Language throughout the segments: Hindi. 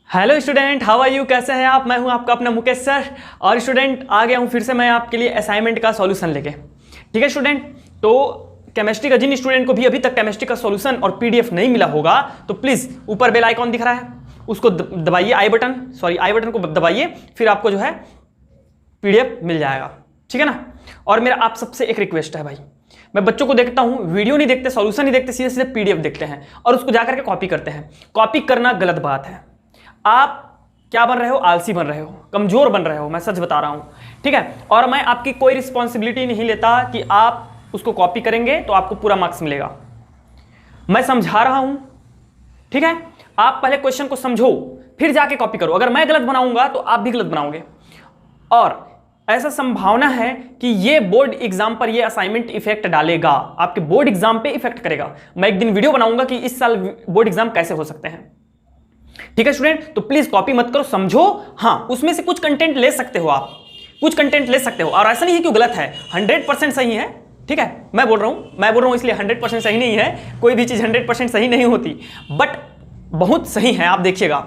Hello student, how are you? कैसे हैं आप? मैं हूं आपका अपना मुकेश सर। और स्टूडेंट आ गया हूं फिर से मैं आपके लिए असाइनमेंट का सॉल्यूशन लेके। ठीक है स्टूडेंट, तो केमिस्ट्री का जिन स्टूडेंट को भी अभी तक केमिस्ट्री का सॉल्यूशन और पीडीएफ नहीं मिला होगा तो प्लीज़ ऊपर बेल आइकॉन दिख रहा है, उसको दबाइए, आई बटन को दबाइए, फिर आपको जो है पीडीएफ मिल जाएगा। ठीक है ना। और मेरा आप सबसे एक रिक्वेस्ट है भाई, मैं बच्चों को देखता हूं वीडियो नहीं देखते, सॉल्यूशन नहीं देखते, सीधे सीधे पीडीएफ देखते हैं और उसको जाकर के कॉपी करते हैं। कॉपी करना गलत बात है। आप क्या बन रहे हो? आलसी बन रहे हो, कमजोर बन रहे हो, मैं सच बता रहा हूं। ठीक है। और मैं आपकी कोई रिस्पॉन्सिबिलिटी नहीं लेता कि आप उसको कॉपी करेंगे तो आपको पूरा मार्क्स मिलेगा। मैं समझा रहा हूं, ठीक है। आप पहले क्वेश्चन को समझो फिर जाके कॉपी करो। अगर मैं गलत बनाऊंगा तो आप भी गलत बनाओगे और ऐसा संभावना है कि ये बोर्ड एग्जाम पर ये असाइनमेंट इफेक्ट डालेगा, आपके बोर्ड एग्जाम पे इफेक्ट करेगा। मैं एक दिन वीडियो बनाऊंगा कि इस साल बोर्ड एग्जाम कैसे हो सकते हैं। ठीक है स्टूडेंट, तो प्लीज कॉपी मत करो, समझो। हाँ, उसमें से कुछ कंटेंट ले सकते हो, आप कुछ कंटेंट ले सकते हो और ऐसा नहीं है कि गलत है, 100% सही है। ठीक है, मैं बोल रहा हूं इसलिए 100% सही नहीं है। कोई भी चीज 100% सही नहीं होती, बट बहुत सही है, आप देखिएगा।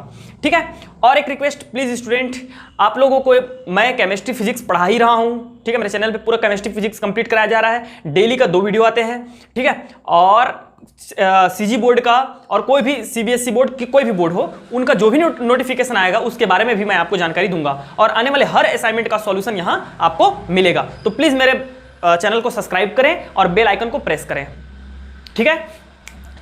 ठीक है। और एक रिक्वेस्ट प्लीज स्टूडेंट, आप लोगों को मैं केमिस्ट्री फिजिक्स पढ़ा ही रहा हूं। ठीक है, मेरे चैनल पे पूरा केमिस्ट्री फिजिक्स कंप्लीट कराया जा रहा है। डेली का 2 वीडियो आते हैं। ठीक है। और सीजी बोर्ड का और कोई भी सीबीएसई बोर्ड की कोई भी बोर्ड हो, उनका जो भी नोटिफिकेशन आएगा उसके बारे में भी मैं आपको जानकारी दूंगा और आने वाले हर असाइनमेंट का सॉल्यूशन यहां आपको मिलेगा। तो प्लीज मेरे चैनल को सब्सक्राइब करें और बेल आइकन को प्रेस करें। ठीक है,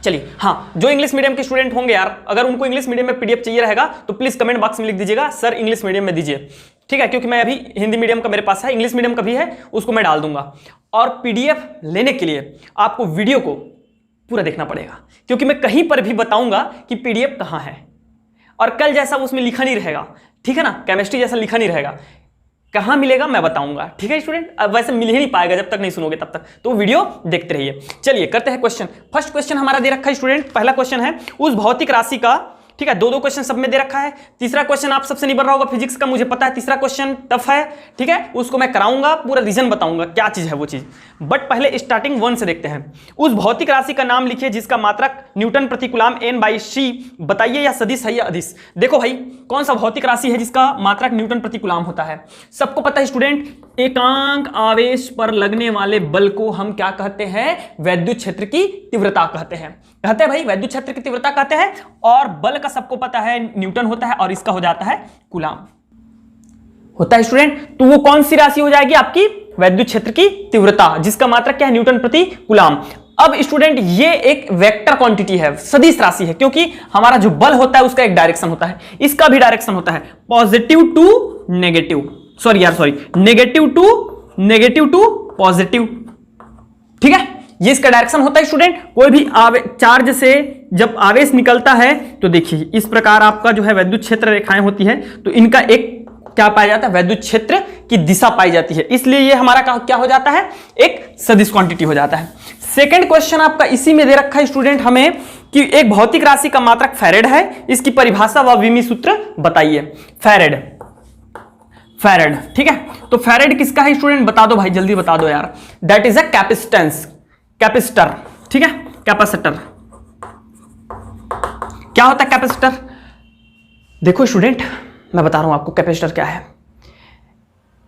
चलिए। हाँ, जो इंग्लिश मीडियम के स्टूडेंट होंगे यार, अगर उनको इंग्लिश मीडियम में पीडीएफ चाहिए रहेगा तो प्लीज कमेंट बॉक्स में लिख दीजिएगा सर इंग्लिश मीडियम में दीजिए। ठीक है, क्योंकि मैं अभी हिंदी मीडियम का मेरे पास है, इंग्लिश मीडियम का भी है, उसको मैं डाल दूंगा। और पीडीएफ लेने के लिए आपको वीडियो को पूरा देखना पड़ेगा, क्योंकि मैं कहीं पर भी बताऊंगा कि पीडीएफ कहां है और कल जैसा उसमें लिखा नहीं रहेगा। ठीक है ना, केमिस्ट्री जैसा लिखा नहीं रहेगा। कहां मिलेगा मैं बताऊंगा। ठीक है स्टूडेंट, अब वैसे मिल ही नहीं पाएगा जब तक नहीं सुनोगे तब तक, तो वीडियो देखते रहिए। चलिए करते हैं क्वेश्चन। फर्स्ट क्वेश्चन हमारा दे रखा है स्टूडेंट, पहला क्वेश्चन है उस भौतिक राशि का। ठीक है, 2 क्वेश्चन सब में दे रखा है। तीसरा क्वेश्चन आप सबसे नहीं बन रहा होगा फिजिक्स का, मुझे पता है। तीसरा क्वेश्चन टफ है। ठीक है, उसको मैं कराऊंगा, पूरा रीजन बताऊंगा क्या चीज है वो चीज, बट पहले स्टार्टिंग 1 से देखते हैं। उस भौतिक राशि का नाम लिखिए जिसका मात्रक न्यूटन प्रति कूलम n/c बताइए, या सदिश है या अदिश। देखो भाई, कौन सा भौतिक राशि है जिसका मात्रक न्यूटन प्रति कूलम होता है? सबको पता है स्टूडेंट, एकांक आवेश पर लगने वाले बल को हम क्या कहते हैं? वैद्युत क्षेत्र की तीव्रता कहते हैं। कहते हैं भाई, वैद्युत क्षेत्र की तीव्रता कहते हैं। और बल का सबको पता है न्यूटन होता है और इसका हो जाता है कूलम होता है स्टूडेंट। तो वो कौन सी राशि हो जाएगी? आपकी वैद्युत क्षेत्र की तीव्रता, जिसका मात्रक क्या है? न्यूटन प्रति कूलम। अब स्टूडेंट ये एक वेक्टर क्वांटिटी है, सदिश राशि है, क्योंकि हमारा जो बल होता है उसका एक डायरेक्शन होता है, इसका भी डायरेक्शन होता है positive to negative, negative to positive. ठीक है, ये इसका डायरेक्शन होता है स्टूडेंट। कोई भी चार्ज से जब आवेश निकलता है तो देखिए इस प्रकार आपका जो है वैद्युत क्षेत्र रेखाएं होती है, तो इनका एक क्या पाया जाता है? वैद्युत क्षेत्र की दिशा पाई जाती है, इसलिए ये हमारा क्या हो जाता है? एक सदिश क्वांटिटी हो जाता है। सेकंड क्वेश्चन आपका इसी में दे रखा है स्टूडेंट हमें कि एक भौतिक राशि का मात्रक फैरेड है, इसकी परिभाषा व विमी सूत्र बताइए। फैरेड। ठीक है, तो फैरेड किसका है स्टूडेंट? बता दो भाई, जल्दी बता दो यार। That is a capacitance, capacitor. ठीक है, कैपेसिटर। क्या होता है कैपेसिटर? देखो स्टूडेंट, मैं बता रहा हूं आपको कैपेसिटर क्या है।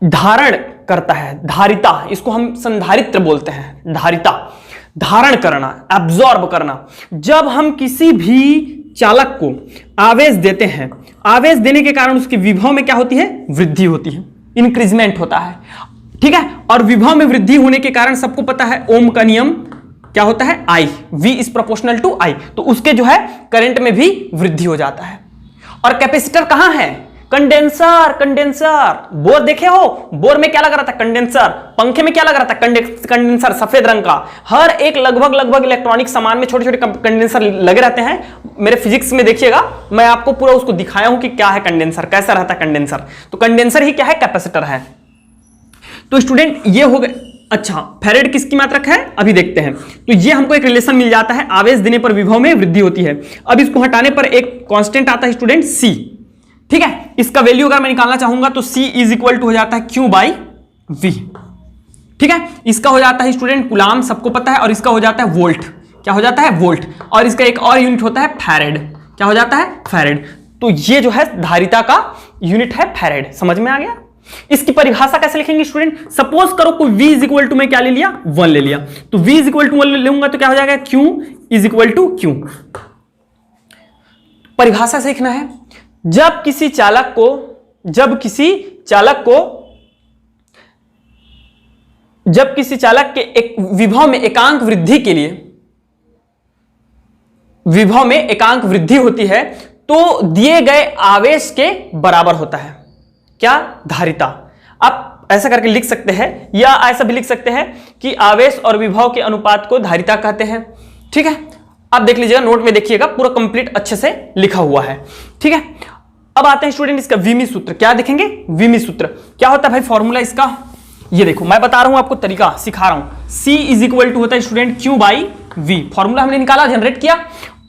धारण करता है, धारिता, इसको हम संधारित्र बोलते हैं। धारिता, धारण करना, एब्जॉर्ब करना। जब हम किसी भी चालक को आवेश देते हैं, आवेश देने के कारण उसके विभव में क्या होती है? वृद्धि होती है, इंक्रीजमेंट होता है। ठीक है, और विभव में वृद्धि होने के कारण सबको पता है ओम का नियम क्या होता है? I, V is proportional to I, तो उसके जो है करंट में भी वृद्धि हो जाता है। और कैपेसिटर कहां है? कंडेंसर। बोर देखे हो? बोर में क्या लगा रहता है? कंडेंसर। पंखे में क्या लगा रहता है? कंडेंसर, सफेद रंग का। हर एक लगभग इलेक्ट्रॉनिक सामान में छोटे छोटे कंडेंसर लगे रहते हैं। मेरे फिजिक्स में देखिएगा, मैं आपको पूरा उसको दिखाया हूं कि क्या है कंडेंसर, कैसा रहता है कंडेंसर। तो कंडेंसर ही क्या है? कैपेसिटर है। तो स्टूडेंट ये हो गए। अच्छा, फैरेड किसकी मात्रक है? अभी देखते हैं। तो ये हमको एक रिलेशन मिल जाता है, आवेश देने पर विभव में वृद्धि होती है। अब इसको हटाने पर एक कांस्टेंट आता है स्टूडेंट C। ठीक है, इसका वैल्यू अगर मैं निकालना चाहूंगा तो C इज इक्वल टू हो जाता है Q/V। ठीक है, इसका हो जाता है स्टूडेंट कूलम, सबको पता है, और इसका हो जाता है वोल्ट। क्या हो जाता है? वोल्ट। और इसका एक और यूनिट होता है फैरेड। क्या हो जाता है? फैरेड। तो ये जो है धारिता का यूनिट है फैराड। समझ में आ गया? इसकी परिभाषा कैसे लिखेंगे स्टूडेंट? सपोज करो कोई V इज इक्वल टू मैं क्या ले लिया, 1 ले लिया, तो V इज इक्वल टू 1 लूंगा तो क्या हो जाएगा, Q is equal to Q। परिभाषा से लिखना है, जब किसी चालक के एक विभव में एकांक वृद्धि होती है तो दिए गए आवेश के बराबर होता है क्या, धारिता। आप ऐसा करके लिख सकते हैं या ऐसा भी लिख सकते हैं कि आवेश और विभव के अनुपात को धारिता कहते हैं। ठीक है, आप देख लीजिएगा, नोट में देखिएगा, पूरा कंप्लीट अच्छे से लिखा हुआ है। ठीक है, अब आते हैं स्टूडेंट इसका विमी सूत्र। क्या देखेंगे? विमी सूत्र क्या होता है भाई, फॉर्मूला इसका ये देखो, मैं बता रहा हूं आपको, तरीका सिखा रहा हूं। C इज इक्वल टू होता है student Q by V। Formula हमने निकाला, जनरेट किया।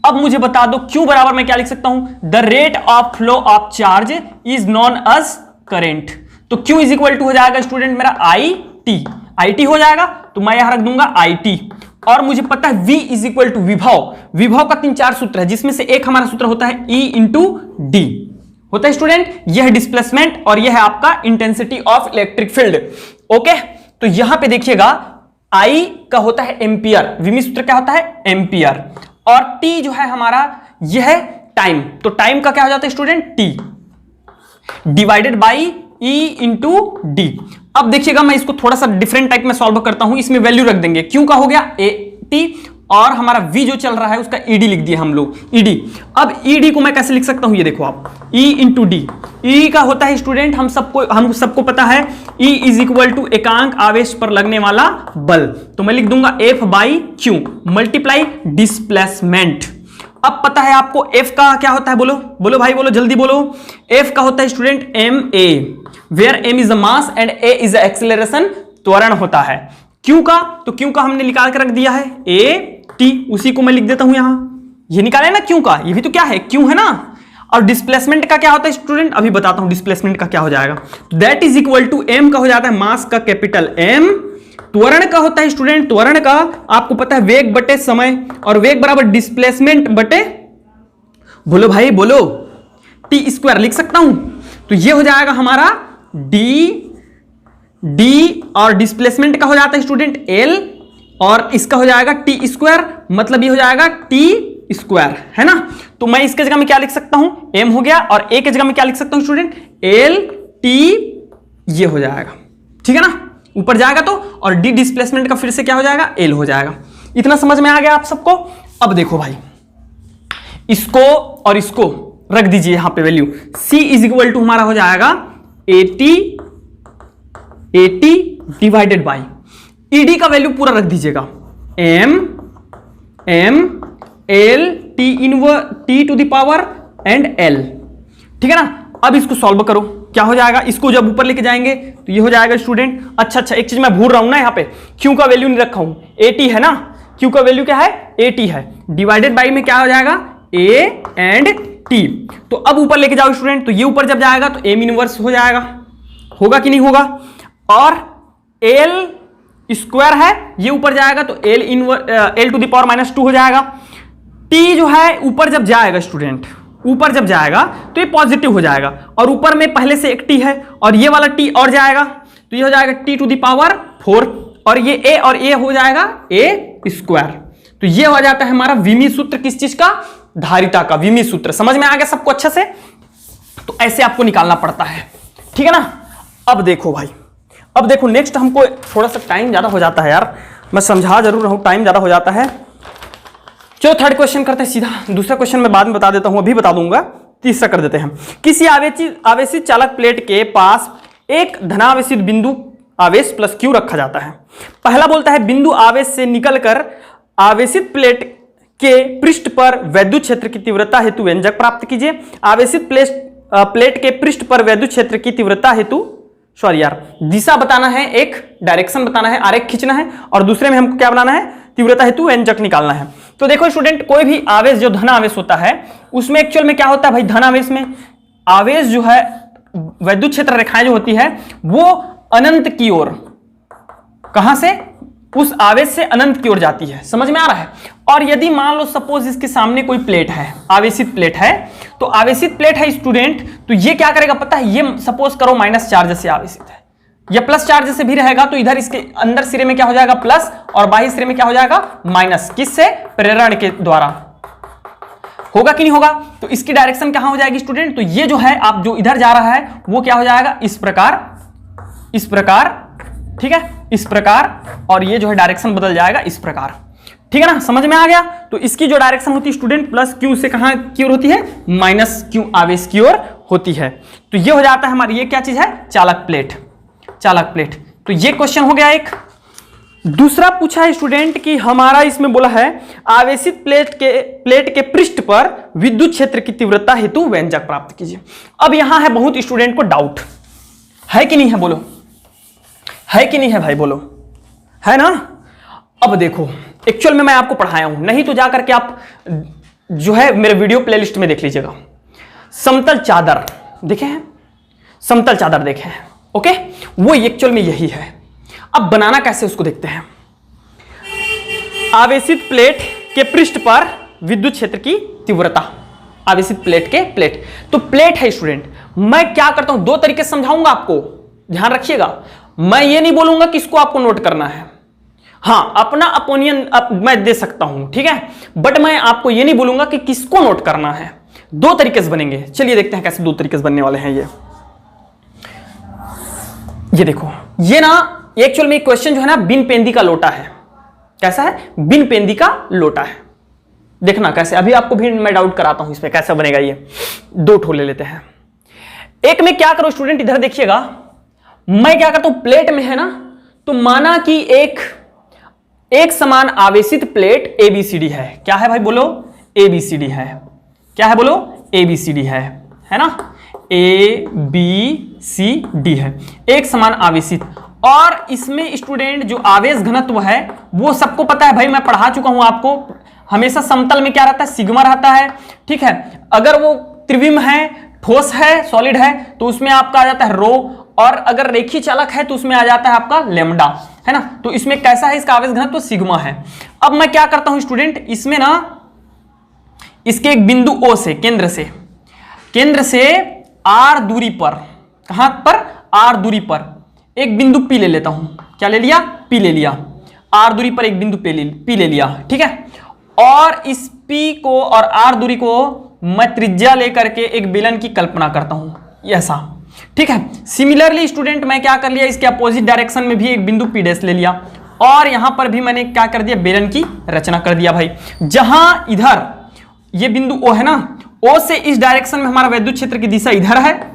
अब मुझे बता दो Q बराबर मैं क्या लिख सकता हूं, the rate of flow of charge is known as current. तो Q इज इक्वल टू हो जाएगा स्टूडेंट मेरा IT हो जाएगा, तो मैं यहां रख दूंगा IT। और मुझे पता है V इज इक्वल टू विभव का 3-4 सूत्र है, जिसमें से एक हमारा सूत्र होता है E इंटू डी होता है स्टूडेंट, यह डिस्प्लेसमेंट और यह है आपका intensity of electric field. Okay, तो यहां पे देखिएगा I का होता है एम्पियर, विमी सूत्र क्या होता है, एम्पियर, और T जो है हमारा यह है टाइम, तो टाइम का क्या हो जाता है student, T divided by E into D. अब देखिएगा मैं इसको थोड़ा सा डिफरेंट टाइप में सॉल्व करता हूं, इसमें वैल्यू रख देंगे, क्यों का हो गया AT और हमारा V जो चल रहा है उसका ED लिख दिया हम लोग, ED। अब ED को मैं कैसे लिख सकता हूं, ये देखो आप, E इंटू डी। E का होता है स्टूडेंट हम सबको पता है, E इज इक्वल टू एकांक आवेश पर लगने वाला बल, तो मैं लिख दूंगा F by Q multiply displacement. अब पता है आपको F का क्या होता है, बोलो भाई, बोलो जल्दी बोलो। F का होता है student ma, where m is the mass and a is the acceleration, त्वरण होता है। Q का, तो Q का हमने निकाल के रख दिया है AT, उसी को मैं लिख देता हूं यहां, ये निकाले ना Q का, ये भी तो क्या है, Q है ना। और डिस्प्लेसमेंट का क्या होता है स्टूडेंट, अभी बताता हूं डिस्प्लेसमेंट का क्या हो जाएगा, that is equal to m का हो जाता है मास का कैपिटल M, त्वरण का होता है स्टूडेंट, त्वरण का आपको पता है वेग बटे समय, और वेग बराबर डिस्प्लेसमेंट बटे, बोलो भाई बोलो, टी स्क्वायर लिख सकता हूं, तो ये हो जाएगा हमारा डी और डिस्प्लेसमेंट का हो जाता है स्टूडेंट L, और इसका हो जाएगा टी स्क्वायर, मतलब ये हो जाएगा टी स्क्वायर, है ना। तो मैं इसके जगह में क्या लिख सकता हूं, M हो गया, और A के जगह में क्या लिख सकता हूं स्टूडेंट, L T, ये हो जाएगा, ठीक है ना, ऊपर जाएगा तो, और डी डिस्प्लेसमेंट का फिर से क्या हो जाएगा, L हो जाएगा। इतना समझ में आ गया आप सबको। अब देखो भाई, इसको और इसको रख दीजिए यहां पे value, C is equal to हमारा हो जाएगा AT डिवाइडेड बाई ED का वैल्यू पूरा रख दीजिएगा, M L T to the power and L, ठीक है ना। अब इसको सॉल्व करो, क्या हो जाएगा, इसको जब ऊपर लेके जाएंगे तो ये हो जाएगा स्टूडेंट, अच्छा एक चीज मैं भूल रहा हूं ना, यहाँ पे Q का वैल्यू नहीं रखा हूं, AT है ना, Q का वैल्यू क्या है, AT है, डिवाइडेड बाई में क्या हो जाएगा, A एंड T। तो अब ऊपर लेके जाओ स्टूडेंट, तो ये ऊपर जब जाएगा तो M इनवर्स हो जाएगा, होगा कि नहीं होगा, और L स्क्वायर है, ये ऊपर जाएगा तो L टू द पावर -2 हो जाएगा। T जो है ऊपर जब जाएगा स्टूडेंट, ऊपर जब जाएगा तो ये पॉजिटिव हो जाएगा, और ऊपर में पहले से एक T है और ये वाला T और जाएगा, तो ये हो जाएगा T टू द पावर 4, और ये A और A हो जाएगा A स्क्वायर। तो ये हो जाता है हमारा विमी सूत्र, किस चीज का, धारिता का विमी सूत्र। समझ में आ गया सबको अच्छे से, तो ऐसे आपको निकालना पड़ता है, ठीक है ना। अब देखो भाई, अब देखो नेक्स्ट, हमको थोड़ा सा टाइम ज्यादा हो जाता है यार, मैं समझा जरूर रहा हूं, टाइम ज्यादा हो जाता है। चलो थर्ड क्वेश्चन करते हैं सीधा, दूसरा क्वेश्चन मैं बाद में बता देता हूं, अभी बता दूंगा, तीसरा कर देते हैं। किसी आवेशित चालक प्लेट के पास एक धनावेशित बिंदु आवेश प्लस Q रखा जाता है। पहला बोलता है बिंदु आवेश से निकलकर आवेशित प्लेट के पृष्ठ पर वैद्युत क्षेत्र की तीव्रता हेतु व्यंजक प्राप्त कीजिए। आवेशित प्लेट के पृष्ठ पर वैद्युत क्षेत्र की तीव्रता हेतु, सॉरी यार, दिशा बताना है, एक डायरेक्शन बताना है, आरेख खींचना है, और दूसरे में हमको क्या बनाना है, तीव्रता हेतु व्यंजक निकालना है। तो देखो स्टूडेंट, कोई भी आवेश जो धन आवेश होता है उसमें एक्चुअल में क्या होता है भाई, धन आवेश में आवेश जो है, वैद्युत क्षेत्र रेखाएं जो होती है वो अनंत की ओर, कहां से, उस आवेश से अनंत की ओर जाती है, समझ में आ रहा है। और यदि मान लो सपोज इसके सामने कोई प्लेट है, आवेशित प्लेट है, तो आवेशित प्लेट है स्टूडेंट, तो ये क्या करेगा पता है, ये सपोज करो माइनस चार्ज से आवेशित है, या प्लस चार्ज से भी रहेगा, तो इधर इसके अंदर सिरे में क्या हो जाएगा प्लस और बाहर सिरे में क्या हो जाएगा माइनस, किससे, प्रेरण के द्वारा। होगा कि नहीं होगा? तो इसकी डायरेक्शन कहां हो जाएगी स्टूडेंट, तो ये जो है आप जो इधर जा रहा है वो क्या हो जाएगा इस प्रकार, इस प्रकार, ठीक है, इस प्रकार, और ये जो है डायरेक्शन बदल जाएगा इस प्रकार, ठीक है ना, समझ में आ गया। तो इसकी जो डायरेक्शन होती है स्टूडेंट प्लस क्यू से कहां की ओर होती है, माइनस क्यू आवेश की ओर होती है। तो ये हो जाता है हमारी, ये क्या चीज है, चालक प्लेट, चालक प्लेट। तो ये क्वेश्चन हो गया एक। दूसरा पूछा है स्टूडेंट कि हमारा इसमें बोला है आवेशित प्लेट के पृष्ठ पर विद्युत क्षेत्र की तीव्रता हेतु व्यंजक प्राप्त कीजिए। अब यहां है बहुत स्टूडेंट को डाउट, है कि नहीं है, बोलो है कि नहीं है भाई, बोलो है ना। अब देखो एक्चुअल में मैं आपको पढ़ाया हूं, नहीं तो जाकर के आप जो है मेरे वीडियो प्लेलिस्ट में देख लीजिएगा। समतल चादर देखे हैं, समतल चादर देखे हैं, ओके, वो एक्चुअल में यही है। अब बनाना कैसे उसको देखते हैं। आवेशित प्लेट के पृष्ठ पर विद्युत क्षेत्र की तीव्रता, आवेशित प्लेट के प्लेट, तो प्लेट है स्टूडेंट। मैं क्या करता हूं, दो तरीके से समझाऊंगा आपको, ध्यान रखिएगा। मैं ये नहीं बोलूंगा कि इसको आपको नोट करना है, हां अपना ओपिनियन मैं दे सकता हूं, ठीक है, बट मैं आपको ये नहीं बोलूंगा कि किसको नोट करना है। दो तरीके से बनेंगे, चलिए देखते हैं कैसे दो तरीके से बनने वाले हैं। ये देखो, ये ना एक्चुअल में क्वेश्चन जो है ना बिन पेंदी का लोटा है। कैसा है, बिन पेंदी का लोटा है। देखना कैसे, अभी आपको भी मैं डाउट कराता हूं इसमें कैसा बनेगा। ये दो ठो ले लेते हैं। एक में क्या करो स्टूडेंट, इधर देखिएगा, मैं क्या करता हूं, प्लेट में है ना, तो माना कि एक समान आवेशित प्लेट ABCD है। क्या है भाई, बोलो ABCD है। क्या है बोलो, ABCD है ना, ABCD है, एक समान आवेशित। और इसमें स्टूडेंट जो आवेश घनत्व है वो सबको पता है भाई, मैं पढ़ा चुका हूं आपको। हमेशा समतल में क्या रहता है, सिग्मा रहता है, ठीक है। अगर वो त्रिविम है, ठोस है, सॉलिड है, तो उसमें आपका आ जाता है रो, और अगर रेखीय चालक है तो उसमें आ जाता है आपका लेमडा, है ना। तो इसमें कैसा है, इसका आवेश घनत्व सिग्मा है। अब मैं क्या करता हूं स्टूडेंट, इसमें ना इसके एक बिंदु O से, केंद्र से R दूरी पर, कहां पर, R दूरी पर एक बिंदु P ले लेता हूं। क्या ले लिया, P ले लिया। R दूरी पर एक बिंदु P ले लिया, ठीक है। और इस P को और R दूरी को मैं त्रिज्या लेकर के एक बेलन की कल्पना करता हूं, ऐसा, ठीक है। सिमिलरली स्टूडेंट मैं क्या कर लिया, इसके अपोजिट डायरेक्शन में भी एक बिंदु P डैश ले लिया, और यहां पर भी मैंने क्या कर दिया, बेलन की रचना कर दिया भाई। जहां इधर ये बिंदु O है ना, O से इस डायरेक्शन में हमारा विद्युत क्षेत्र की दिशा इधर है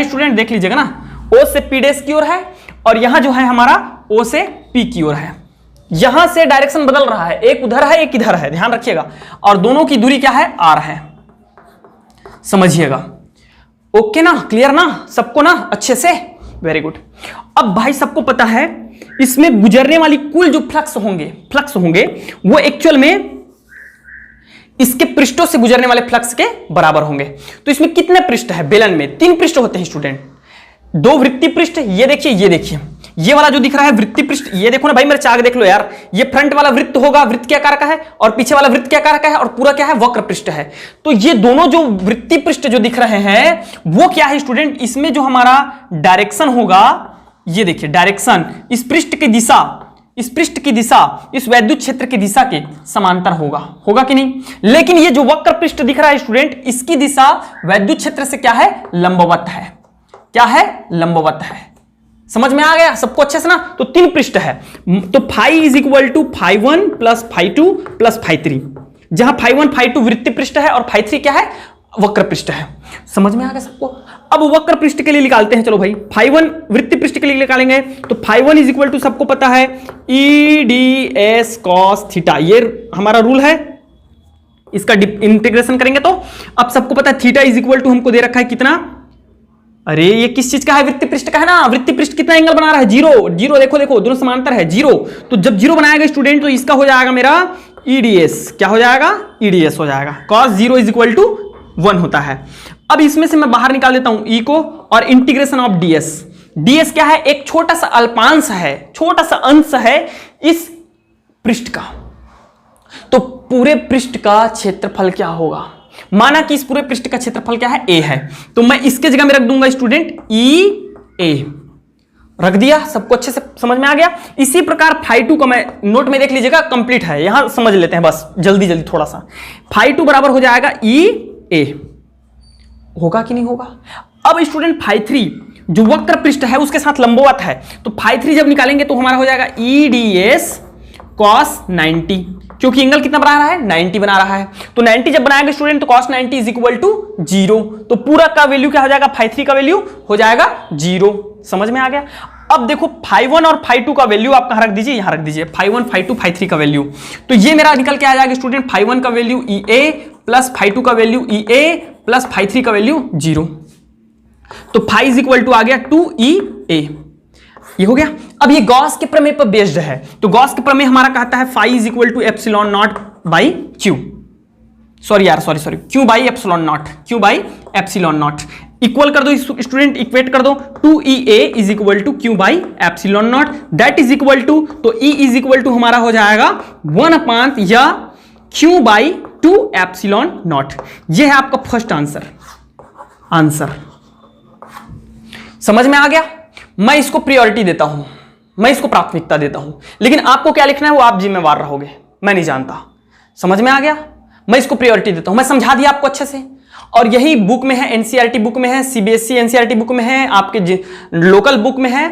स्टूडेंट, देख लीजिएगा ना, O से P डैश की ओर है, और यहां जो है हमारा O से P की ओर है। यहां से डायरेक्शन बदल रहा है, एक उधर है एक इधर है, ध्यान रखिएगा, और दोनों की दूरी क्या है, R है, समझिएगा। ओके ना, क्लियर ना सबको ना, अच्छे से, वेरी गुड। अब भाई सबको पता है इसमें गुजरने वाली कुल जो फ्लक्स होंगे वो एक्चुअल में इसके पृष्ठों से गुजरने वाले फ्लक्स के बराबर होंगे। तो इसमें कितने पृष्ठ है, बेलन में 3 पृष्ठ होते हैं स्टूडेंट, 2 वृत्तीय पृष्ठ, ये देखिए, ये वाला जो दिख रहा है वृत्तीय पृष्ठ, ये देखो ना भाई, मेरे चाक देख लो यार, ये फ्रंट वाला वृत्त होगा, वृत्त के आकार का है, और पीछे वाला वृत्त के आकार का है, और पूरा क्या है, वक्र पृष्ठ है। तो ये दोनों जो वृत्तीय पृष्ठ जो दिख रहे हैं वो क्या है स्टूडेंट, इसमें जो हमारा डायरेक्शन होगा, ये देखिए डायरेक्शन, इस पृष्ठ की दिशा इस वैद्युत क्षेत्र की दिशा के समांतर होगा कि नहीं। लेकिन ये जो वक्र पृष्ठ दिख रहा है स्टूडेंट, इसकी दिशा वैद्युत क्षेत्र से क्या है, लंबवत है। क्या है, लंबवत है। समझ में आ गया सबको अच्छे से ना। तो 3 पृष्ठ है, तो phi is equal to phi 1 plus phi 2 plus phi 3, जहां फाई 1 फाई 2 वृत्तीय पृष्ठ है और फाई 3 क्या है, वक्र पृष्ठ है। समझ में आ गया सबको। अब वक्र पृष्ठ के लिए निकालते हैं, चलो भाई, फाई 1 वृत्तीय पृष्ठ के लिए निकालेंगे, तो फाई 1 इज इक्वल टू सबको पता है EDS cos थीटा, ये हमारा रूल है। इसका इंटीग्रेशन करेंगे तो अब सबको पता है थीटा इज इक्वल टू हमको दे रखा है कितना, अरे ये किस चीज का है, वृत्तीय पृष्ठ का है ना। वृत्तीय पृष्ठ कितना एंगल बना रहा है, 0 देखो दोनों समांतर है 0। तो जब 0 बनाएगा स्टूडेंट तो इसका हो जाएगा मेरा EDS, क्या हो जाएगा, EDS हो जाएगा। cos 0 इज इक्वल टू 1 होता है। अब इसमें से मैं बाहर निकाल देता हूं E को, और इंटीग्रेशन ऑफ DS क्या है, एक छोटा सा अल्पांश है, छोटा सा अंश है इस पृष्ठ का, तो पूरे पृष्ठ का क्षेत्रफल क्या होगा? माना कि इस पूरे पृष्ठ का क्षेत्रफल क्या है? ए है, तो मैं इसके जगह में रख दूंगा स्टूडेंट ई ए, रख दिया। सबको अच्छे से समझ में आ गया। इसी प्रकार फाई 2 का मैं नोट में देख लीजिएगा, कंप्लीट है, यहां समझ लेते हैं बस जल्दी जल्दी थोड़ा सा। फाई 2 बराबर हो जाएगा ई ए, होगा कि नहीं होगा? अब स्टूडेंट फाई 3 जो वक्र पृष्ठ है उसके साथ लंबवत है, तो फाई 3 जब निकालेंगे तो हमारा हो जाएगा ई डी एस कॉस 90, क्योंकि एंगल कितना बना रहा है? 90 बना रहा है। तो 90 जब बनाएंगे स्टूडेंट तो cos 90 इज इक्वल टू 0, तो पूरा का वैल्यू क्या हो जाएगा? फाई 3 का वैल्यू हो जाएगा 0। समझ में आ गया? अब देखो फाई 1 और फाई 2 का वैल्यू आप कहां रख दीजिए? यहां रख दीजिए, फाई 1 फाई 2 फाई 3 का वैल्यू। तो ये मेरा निकल के आ जाएगा स्टूडेंट, फाई 1 का वैल्यू ई ए प्लस फाई 2 का वैल्यू ई ए प्लस फाई 3 का वैल्यू 0। तो फाई इज इक्वल टू आ गया 2 ई ए, ये हो गया। अब ये गॉस के प्रमेय पर बेस्ड है, तो गॉस के प्रमेय हमारा कहता है phi is equal to epsilon naught by Q, sorry Q by epsilon naught, Q by epsilon naught. Equal कर दो स्टूडेंट, इक्वेट कर दो, 2EA is equal to Q by epsilon naught, that is equal to, तो E इज इक्वल टू हमारा हो जाएगा 1 या क्यू बाई 2 एप्सिलॉन नॉट। ये है आपका फर्स्ट आंसर। समझ में आ गया? मैं इसको प्रायोरिटी देता हूं, मैं इसको प्राथमिकता देता हूं, लेकिन आपको क्या लिखना है वो आप जिम्मेवार रहोगे, मैं नहीं जानता। समझ में आ गया? मैं इसको प्रायोरिटी देता हूं, मैं समझा दिया आपको अच्छे से, और यही बुक में है, एनसीईआरटी बुक में है, सीबीएसई एनसीईआरटी बुक में है, आपके लोकल बुक में है,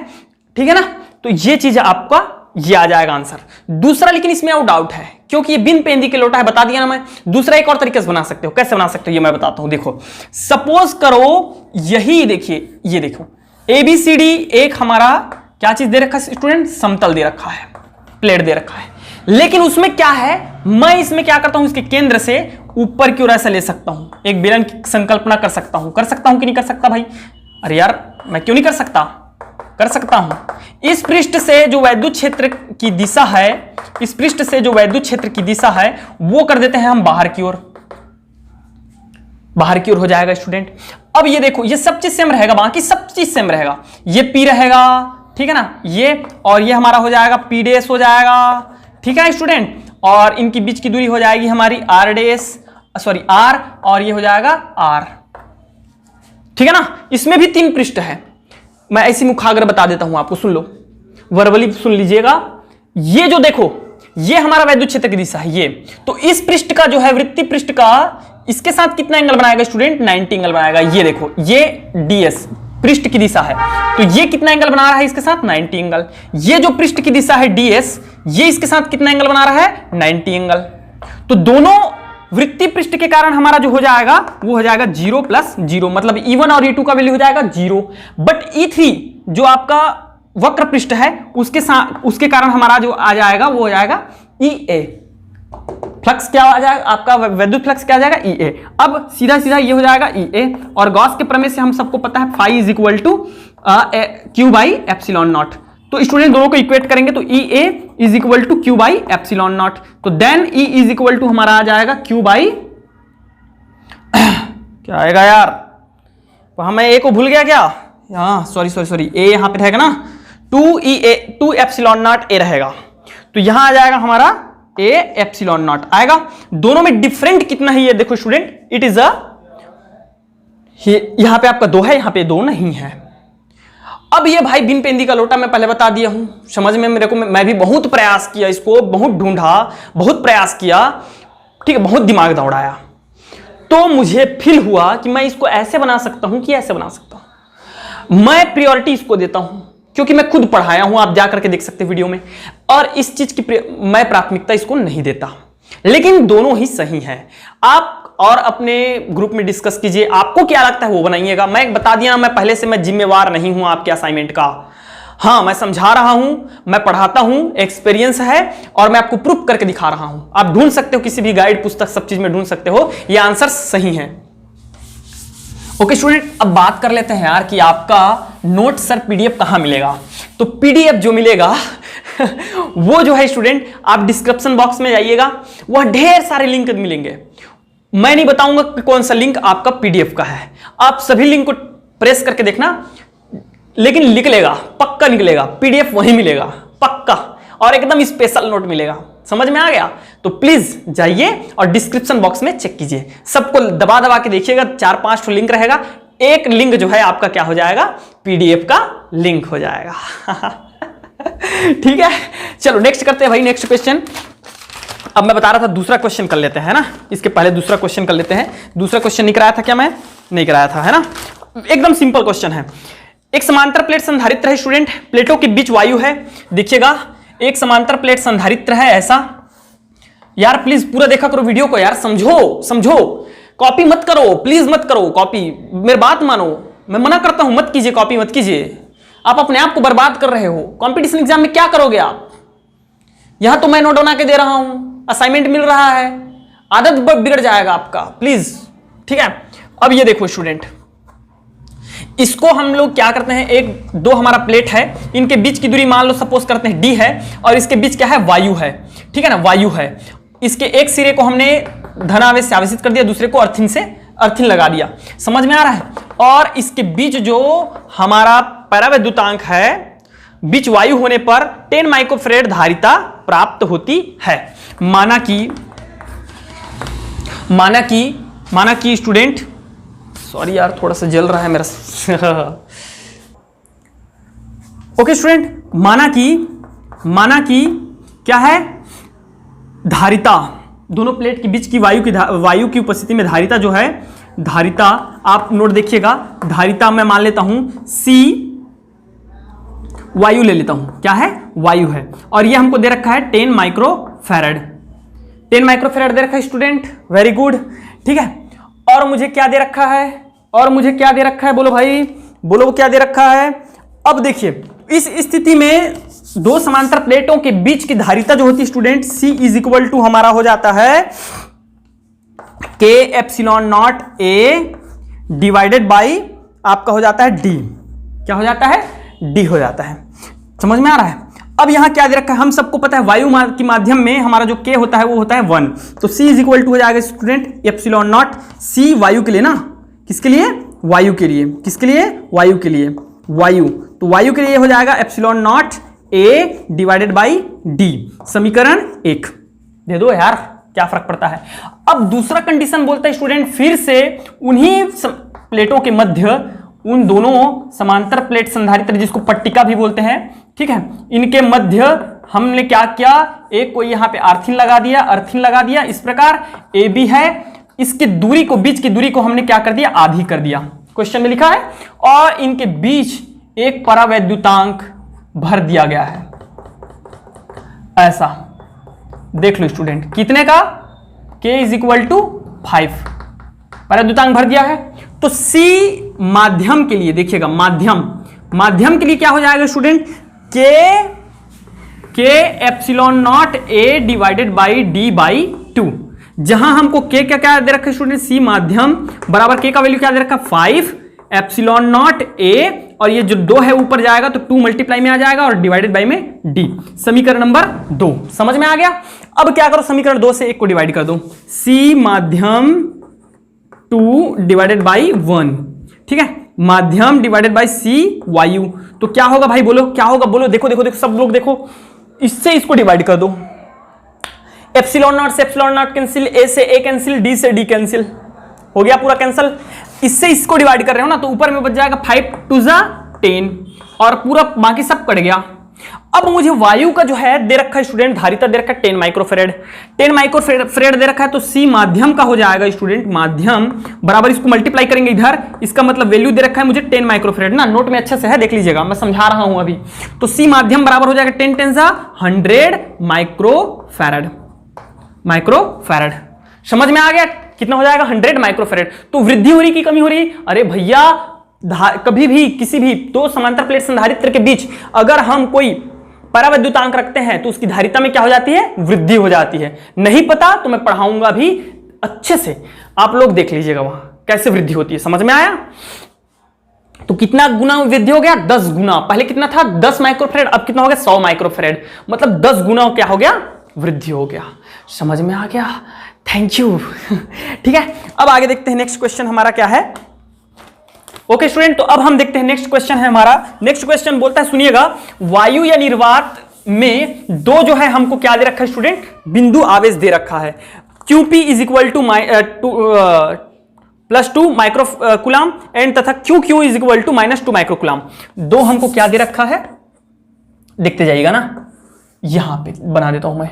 ठीक है ना? तो ये चीज आपका ये आ जाएगा आंसर। दूसरा लेकिन इसमें और डाउट है, क्योंकि ये बिन पेंदी के लोटा है, बता दिया ना मैं। दूसरा एक और तरीके से बना सकते हो, कैसे बना सकते हो ये मैं बताता हूं। देखो सपोज करो यही देखिए, ये देखो ABCD एक हमारा क्या चीज दे रखा है स्टूडेंट? समतल दे रखा है, प्लेट दे रखा है, लेकिन उसमें क्या है, मैं इसमें क्या करता हूं, इसके केंद्र से ऊपर की ओर ऐसा ले सकता हूं, एक बेलन की संकल्पना कर सकता हूं कि नहीं कर सकता भाई? अरे यार मैं क्यों नहीं कर सकता? कर सकता हूं। इस पृष्ठ से जो वैद्युत क्षेत्र की दिशा है, इस पृष्ठ से जो वैद्युत क्षेत्र की दिशा है वो कर देते हैं हम बाहर की ओर, बाहर की ओर हो जाएगा स्टूडेंट। अब ये देखो ये सब चीज सेम रहेगा, बाकी सब चीज सेम रहेगा, ये P रहेगा, ठीक है ना, ये और ये हमारा हो जाएगा P डैश हो जाएगा, ठीक है स्टूडेंट, और इनकी बीच की दूरी हो जाएगी हमारी R डैश, सॉरी R, और ये हो जाएगा R, ठीक है ना। इसमें भी 3 पृष्ठ है, मैं ऐसी मुखाग्र बता देता हूं आपको, सुन लो, वर्बली सुन लीजिएगा। ये जो देखो ये हमारा वैद्युत क्षेत्र की दिशा है ये, तो इस पृष्ठ का जो है वृत्तीय पृष्ठ का इसके साथ कितना एंगल बनाएगा स्टूडेंट? 90 एंगल बनाएगा। ये देखो ये DS पृष्ठ की दिशा है, तो ये कितना एंगल बना रहा है इसके साथ? 90 एंगल। ये जो पृष्ठ की दिशा है DS, ये इसके साथ कितना एंगल बना रहा है? 90 एंगल। तो दोनों वृत्तीय पृष्ठ के कारण हमारा जो हो जाएगा वो हो जाएगा 0 प्लस 0, मतलब E1 और E2 का वैल्यू हो जाएगा 0। बट E3 जो आपका वक्र पृष्ठ है उसके साथ, उसके कारण हमारा जो आ जाएगा वो हो जाएगा EA। फ्लक्स क्या आ जाएगा आपका? वैद्युत फ्लक्स क्या आ जाएगा? EA। अब सीधा सीधा ये हो जाएगा EA, और गॉस के प्रमेय से हम सबको पता है phi is equal to Q by epsilon naught. तो स्टूडेंट दोनों को इक्वेट करेंगे तो EA is equal to Q by epsilon naught, तो then E is equal to हमारा आ जाएगा क्यू बाई क्या आएगा यार, तो हमें A को भूल गया क्या? हाँ सॉरी A यहां पे रहेगा ना, 2EA 2 एप्सिलॉन नॉट A रहेगा, तो यहां आ जाएगा हमारा A एप्सिलॉन नॉट आएगा। दोनों में डिफरेंट कितना है ये देखो स्टूडेंट, इट इज यहां पे आपका 2 है, यहां पे 2 नहीं है। अब ये भाई बिन पेंदी का लोटा मैं पहले बता दिया हूं, समझ में मेरे को, मैं भी बहुत प्रयास किया, इसको बहुत ढूंढा, बहुत प्रयास किया, ठीक है, बहुत दिमाग दौड़ाया, तो मुझे फील हुआ कि मैं इसको ऐसे बना सकता हूं कि ऐसे बना सकता हूं। मैं प्रायोरिटी इसको देता हूं क्योंकि मैं खुद पढ़ाया हूं, आप जा करके देख सकते हैं वीडियो में, और इस चीज की मैं प्राथमिकता इसको नहीं देता, लेकिन दोनों ही सही हैं। आप और अपने ग्रुप में डिस्कस कीजिए, आपको क्या लगता है वो बनाइएगा। मैं बता दिया, मैं पहले से मैं जिम्मेवार नहीं हूं आपके असाइनमेंट का। हाँ मैं समझा रहा हूं, मैं पढ़ाता हूं, एक्सपीरियंस है, और मैं आपको प्रूफ करके दिखा रहा हूं। आप ढूंढ सकते हो, किसी भी गाइड पुस्तक सब चीज में ढूंढ सकते हो, ये आंसर सही है। ओके स्टूडेंट, अब बात कर लेते हैं यार कि आपका नोट सर PDF कहां मिलेगा। तो PDF जो मिलेगा वो जो है स्टूडेंट, आप डिस्क्रिप्शन बॉक्स में जाइएगा, वह ढेर सारे लिंक मिलेंगे। मैं नहीं बताऊंगा कि कौन सा लिंक आपका PDF का है, आप सभी लिंक को प्रेस करके देखना, लेकिन निकलेगा, पक्का निकलेगा PDF वहीं मिलेगा, पक्का, और एकदम स्पेशल नोट मिलेगा। समझ में आ गया? तो प्लीज जाइए और डिस्क्रिप्शन बॉक्स में चेक कीजिए, सबको दबा दबा के देखिएगा, 4-5 लिंक रहेगा, एक लिंक जो है आपका क्या हो जाएगा, पीडीएफ का लिंक हो जाएगा। ठीक है, चलो नेक्स्ट करते हैं भाई, नेक्स्ट क्वेश्चन। अब मैं बता रहा था दूसरा क्वेश्चन कर लेते हैं ना, इसके पहले दूसरा क्वेश्चन कर लेते हैं। दूसरा क्वेश्चन नहीं कराया था क्या, मैं नहीं कराया था, है ना? एकदम सिंपल क्वेश्चन है। एक समांतर प्लेट संधारित्र है स्टूडेंट, प्लेटों के बीच वायु है। देखिएगा, एक समांतर प्लेट संधारित्र है ऐसा। यार प्लीज पूरा देखा करो वीडियो को यार, समझो, कॉपी मत करो, प्लीज मत करो कॉपी, मेरी बात मानो, मैं मना करता हूं, मत कीजिए कॉपी, मत कीजिए। आप अपने आप को बर्बाद कर रहे हो। कंपटीशन एग्जाम में क्या करोगे आप? यहां तो मैं नोट बना के दे रहा हूं, असाइनमेंट मिल रहा है, आदत बिगड़ जाएगा आपका, प्लीज। ठीक है, अब ये देखो स्टूडेंट, इसको हम लोग क्या करते हैं, एक दो हमारा प्लेट है, इनके बीच की दूरी मान लो सपोज करते हैं d है, और इसके बीच क्या है, वायु है। ठीक है ना, वायु है। इसके एक सिरे को हमने धनावेश से आवेशित कर दिया, दूसरे को अर्थिन लगा दिया। समझ में आ रहा है? और इसके बीच जो हमारा परावैद्युतांक है, बीच वायु होने पर 10 माइक्रोफैराड धारिता प्राप्त होती है। माना कि स्टूडेंट, सॉरी यार थोड़ा सा जल रहा है मेरा। ओके स्टूडेंट, माना कि क्या है, धारिता, दोनों प्लेट के बीच की वायु की उपस्थिति में धारिता जो है, धारिता आप नोट देखिएगा, धारिता मैं मान लेता हूं C, वायु ले लेता हूं, क्या है, वायु है, और ये हमको दे रखा है 10 माइक्रोफैराड। 10 माइक्रोफैराड दे रखा है स्टूडेंट, वेरी गुड। ठीक है, और मुझे क्या दे रखा है, बोलो भाई, बोलो क्या दे रखा है। अब देखिए, इस स्थिति में दो समांतर प्लेटों के बीच की धारिता जो होती है student, C is equal to हमारा हो जाता है K epsilon naught A divided by आपका हो जाता है D। क्या हो जाता है, D हो जाता है। समझ में आ रहा है? अब यहां क्या दे रखा है, हम सबको पता है वायु के माध्यम में हमारा जो K होता है वो होता है 1, तो C इज इक्वल टू हो जाएगा स्टूडेंट एप्सिलॉन नॉट C, वायु के लिए ना, किसके लिए, वायु के लिए, किसके लिए, वायु के लिए, वायु, तो वायु के लिए हो जाएगा epsilon naught A divided by D। समीकरण 1 दे दो यार, क्या फर्क पड़ता है। अब दूसरा कंडीशन बोलता है स्टूडेंट, फिर से उन्हीं प्लेटों के मध्य, उन दोनों समांतर प्लेट संधारित्र जिसको पट्टिका भी बोलते हैं, ठीक है, इनके मध्य हमने क्या किया, एक को यहां पे अर्थिन लगा दिया, इस प्रकार AB है, इसकी दूरी को, बीच की दूरी को हमने क्या कर दिया, आधी कर दिया, क्वेश्चन में लिखा है, और इनके बीच एक परावैद्युतांक भर दिया गया है, ऐसा देख लो स्टूडेंट, कितने का, K इज इक्वल टू 5, परावैद्युतांक भर दिया है। तो C माध्यम के लिए देखिएगा, माध्यम के लिए क्या हो जाएगा student, K epsilon naught A divided by D by 2। जहां हमको K क्या दे रखा है स्टूडेंट, C माध्यम बराबर K का वैल्यू क्या दे रखा है, 5 एप्सिलॉन नॉट A, और ये जो 2 है ऊपर जाएगा तो 2 मल्टीप्लाई में आ जाएगा, और डिवाइडेड बाई में D। समीकरण नंबर 2 समझ में आ गया। अब क्या करो, समीकरण 2 से 1 को डिवाइड कर दो, C माध्यम 2 डिवाइडेड बाई 1, ठीक है, माध्यम डिवाइडेड बाई C वायु, तो क्या होगा भाई, बोलो क्या होगा, बोलो, देखो सब लोग देखो, इससे इसको डिवाइड कर दो, एप्सिलॉन नॉट से एप्सिलॉन नॉट कैंसिल, A से A कैंसिल, D से D कैंसिल, हो गया पूरा कैंसिल। इससे इसको डिवाइड कर रहे हो ना, तो ऊपर में बच जाएगा 5 2 10, और पूरा बाकी सब कट गया। अब मुझे वायु का जो है दे रखा है स्टूडेंट, धारिता दे रखा है 10 माइक्रोफैराड, 10 माइक्रोफैराड दे रखा है, तो C माध्यम का हो जाएगा स्टूडेंट, माध्यम बराबर, इसको मल्टीप्लाई करेंगे इधर, इसका मतलब वैल्यू दे रखा है मुझे 10 माइक्रोफैराड ना, नोट में अच्छे से है, देख लीजिएगा, मैं समझा रहा हूं अभी। तो C माध्यम बराबर हो जाएगा 10 10 100 माइक्रोफैराड। समझ में आ गया, कितना हो जाएगा, 100 माइक्रोफैराड। तो वृद्धि हो रही कि कमी हो रही, अरे भैया कभी भी किसी भी दो समांतर प्लेट संधारित्र के बीच अगर हम कोई परावैद्युतांक रखते हैं तो उसकी धारिता में क्या हो जाती है, वृद्धि हो जाती है। नहीं पता तो मैं पढ़ाऊंगा भी अच्छे से, आप लोग देख लीजिएगा वहां कैसे वृद्धि होती है। समझ में आया? तो कितना गुना वृद्धि हो गया, 10 गुना। पहले कितना था, 10 माइक्रोफैराड, अब कितना हो गया, 100 माइक्रोफैराड, मतलब 10 गुना क्या हो गया, वृद्धि हो गया। समझ में आ गया? Thank you. ठीक है, अब आगे देखते हैं नेक्स्ट क्वेश्चन हमारा क्या है। ओके स्टूडेंट, तो अब हम देखते हैं नेक्स्ट क्वेश्चन है हमारा। नेक्स्ट क्वेश्चन बोलता है, सुनिएगा, वायु या निर्वात में दो जो है हमको क्या दे रखा है स्टूडेंट, बिंदु आवेश दे रखा है। QP is equal to +2 microcoulomb and तथा QQ is equal to -2 microcoulomb. दो हमको क्या दे रखा है, देखते जाइएगा ना, यहां पे बना देता हूं मैं।